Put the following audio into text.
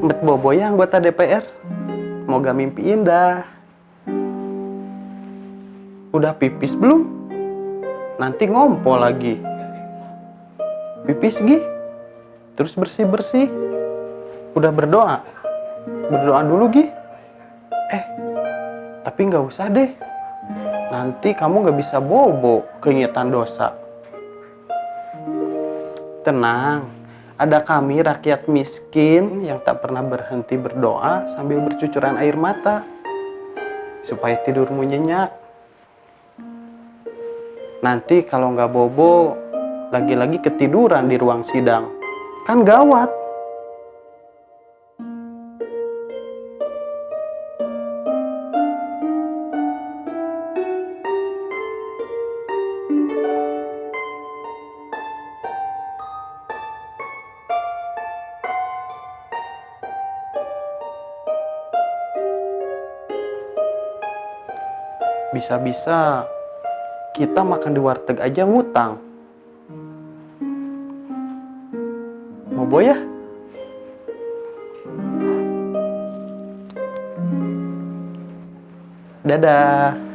Bet Bobo ya anggota DPR. Moga mimpi indah. Udah pipis belum? Nanti ngompo lagi. Pipis Gi. Terus bersih-bersih. Udah berdoa? Berdoa dulu Gi. Tapi nggak usah deh. Nanti kamu nggak bisa bobo keingetan dosa. Tenang, ada kami rakyat miskin yang tak pernah berhenti berdoa sambil bercucuran air mata. Supaya tidurmu nyenyak. Nanti kalau nggak bobo, lagi-lagi ketiduran di ruang sidang. Kan gawat. Bisa-bisa kita makan di warteg aja ngutang. Bobo ya? Dadah.